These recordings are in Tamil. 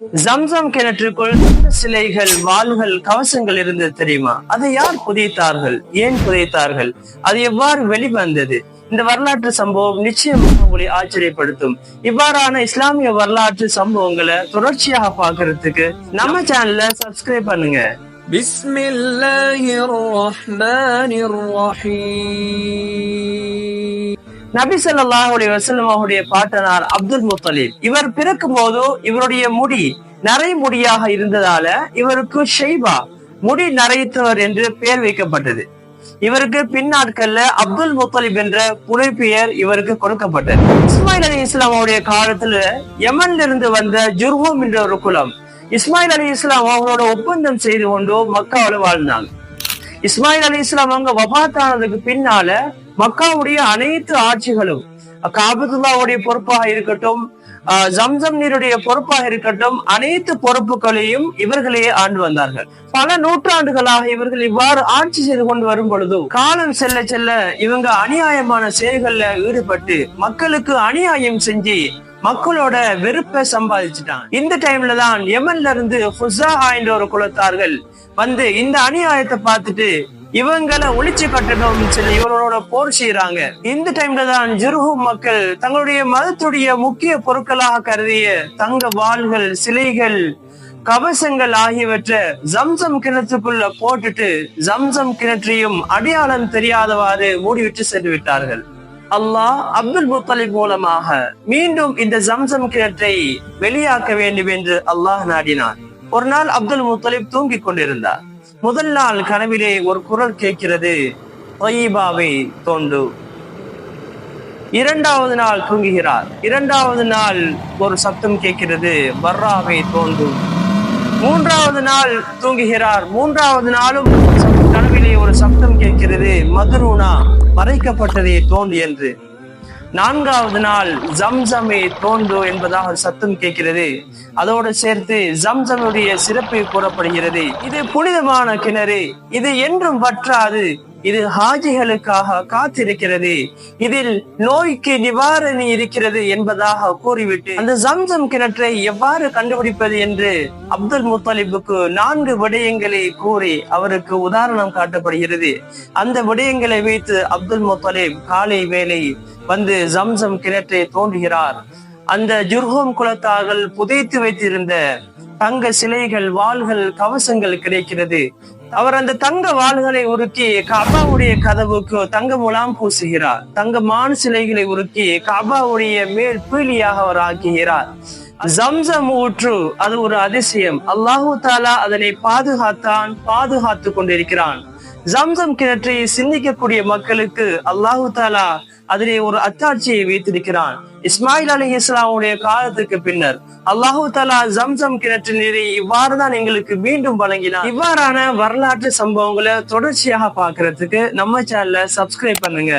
ஜம்சம் கிணற்றுக்குள் சிலைகள், வாள்கள், கவசங்கள் இருந்தது தெரியுமா? அதை யார் புதைத்தார்கள்? ஏன் புதைத்தார்கள்? அது எவ்வாறு வெளிவந்தது? இந்த வரலாற்று சம்பவம் நிச்சயமாக உங்களை ஆச்சரியப்படுத்தும். இவ்வாறான இஸ்லாமிய வரலாற்று சம்பவங்களை தொடர்ச்சியாக பார்க்கறதுக்கு நம்ம சேனலை சப்ஸ்கிரைப் பண்ணுங்க. பிஸ்மில்லாஹிர் ரஹ்மானிர் ரஹீம். நபி ஸல்லல்லாஹு அலைஹி வஸல்லம் அவருடைய பாட்டனார் அப்துல் முத்தலிப், இவர் பிறக்கும் போது இவருடைய முடி நரை முடியாக இருந்ததால இவருக்கு ஷைபா, முடி நரைத்தவர் என்று பெயர் வைக்கப்பட்டது. இவருக்கு பின்னாட்கள்ல அப்துல் முத்தலிப் என்ற புனைப்பெயர் இவருக்கு கொடுக்கப்பட்டது. இஸ்மாயில் அலைஹிஸ்ஸலாம் அவருடைய காலத்துல யமன்ல இருந்து வந்த ஜுர்ஹும் என்ற ஒரு குலம் இஸ்மாயில் அலைஹிஸ்ஸலாம் அவங்களோட ஒப்பந்தம் செய்து கொண்டு மக்காவுல வாழ்ந்தாங்க. இஸ்மாயில் அலைஹிஸ்ஸலாம் அவங்க வஃபாத்தானதுக்கு பின்னால மக்காவுடைய அனைத்து ஆட்சிகளும், காபத்துல்லாவுடைய பொறுப்பாக இருக்கட்டும், ஜம்சம் நீருடைய பொறுப்பாக இருக்கட்டும், அனைத்து பொறுப்புகளையும் இவர்களே ஆண்டு வந்தார்கள். பல நூற்றாண்டுகளாக இவர்கள் இவ்வாறு ஆட்சி செய்து கொண்டு வரும் பொழுது காலம் செல்ல செல்ல இவங்க அநியாயமான செயல்கள்ல ஈடுபட்டு மக்களுக்கு அநியாயம் செஞ்சு மக்களோட வெறுப்பை சம்பாதிச்சுட்டாங்க. இந்த டைம்ல தான் யமன்ல இருந்து ஃபுஸாஹா என்ற ஒரு குலத்தார்கள் வந்து இந்த அநியாயத்தை பார்த்துட்டு இவங்களை ஒழிச்சு கட்டணும் சொல்லி இவரோட போர் செய்யறாங்க. இந்த டைம்ல தான் ஜுர்ஹும் மக்கள் தங்களுடைய மதத்துடைய முக்கிய பொருட்களாக கருதிய தங்க வாள்கள், சிலைகள், கவசங்கள் ஆகியவற்றை ஜம்சம் கிணற்றுக்குள்ள போட்டுட்டு ஜம்சம் கிணற்றையும் அடையாளம் தெரியாதவாறு மூடிவிட்டு சென்று விட்டார்கள். அல்லாஹ் அப்துல் முத்தலிப் மூலமாக மீண்டும் இந்த ஜம்சம் கிணற்றை வெளியாக்க வேண்டும் என்று அல்லாஹ் நாடினார். ஒரு நாள் அப்துல் முத்தலிப் தூங்கிக் கொண்டிருந்தார். முதல் நாள் கனவிலே ஒரு குரல் கேட்கிறது, தய்யிபாவை தோண்டு. இரண்டாவது நாள் தூங்குகிறார். இரண்டாவது நாள் ஒரு சப்தம் கேட்கிறது, பர்ராவை தோண்டு. மூன்றாவது நாள் தூங்குகிறார். மூன்றாவது நாளும் கனவிலே ஒரு சப்தம் கேட்கிறது, மதுரூனா, மறைக்கப்பட்டதை தோண்டு என்று. நான்காவது நாள் ஜம்சமை தோண்டு என்பதாக ஒரு சத்தம் கேட்கிறது. அதோடு சேர்த்து ஜம்சமுடைய சிறப்பை கூறப்படுகிறது. இது புனிதமான கிணறு, இது என்றும் வற்றாது, இது ஹாஜிகளுக்காக காத்திருக்கிறது, இதில் நோய்க்கு நிவாரணி இருக்கிறது என்பதாக கூறிவிட்டு அந்த ஜம்சம் கிணற்றை எவ்வாறு கண்டுபிடிப்பது என்று அப்துல் முத்தலிபுக்கு 4 விடயங்களை கூறி அவருக்கு உதாரணம் காட்டப்படுகிறது. அந்த விடயங்களை வைத்து அப்துல் முத்தலிப் காலை வேளை வந்து ஜம்சம் கிணற்றை தோன்றுகிறார். அந்த ஜுர்ஹும் குலத்தார்கள் புதைத்து வைத்திருந்த தங்க சிலைகள், வாள்கள், கவசங்கள் கிடைக்கிறது. அவர் அந்த தங்க வாள்களை உருக்கி கஅபாவுடைய கதவுக்கு தங்க முலாம் பூசுகிறார். தங்க மான் சிலைகளை உருக்கி கஅபாவுடைய மேல் பீலியாக அவர் ஆக்குகிறார். ஜம்சம் ஊற்று அது ஒரு அதிசயம். அல்லாஹு தாலா அதனை பாதுகாத்து கொண்டிருக்கிறான். ஜம்சம் கிணற்றை சிந்திக்கக்கூடிய மக்களுக்கு அல்லாஹு தாலா அதிலே ஒரு அத்தாட்சியை வைத்திருக்கிறான். இஸ்மாயில் அலைஹிஸ்ஸலாமுடைய காலத்துக்கு பின்னர் அல்லாஹு தாலா ஜம்சம் கிணற்று நீரை இவ்வாறுதான் எங்களுக்கு மீண்டும் வழங்கினார். இவ்வாறான வரலாற்று சம்பவங்களை தொடர்ச்சியாக பார்க்கறதுக்கு நம்ம சேனலை சப்ஸ்கிரைப் பண்ணுங்க.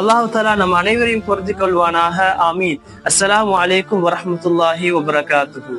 அல்லாஹு தாலா நம்ம அனைவரையும் பொருத்திக் கொள்வானாக. ஆமீன். அஸ்ஸலாமு அலைக்கும் வரஹ்மத்துல்லாஹி வபரகாத்துஹு.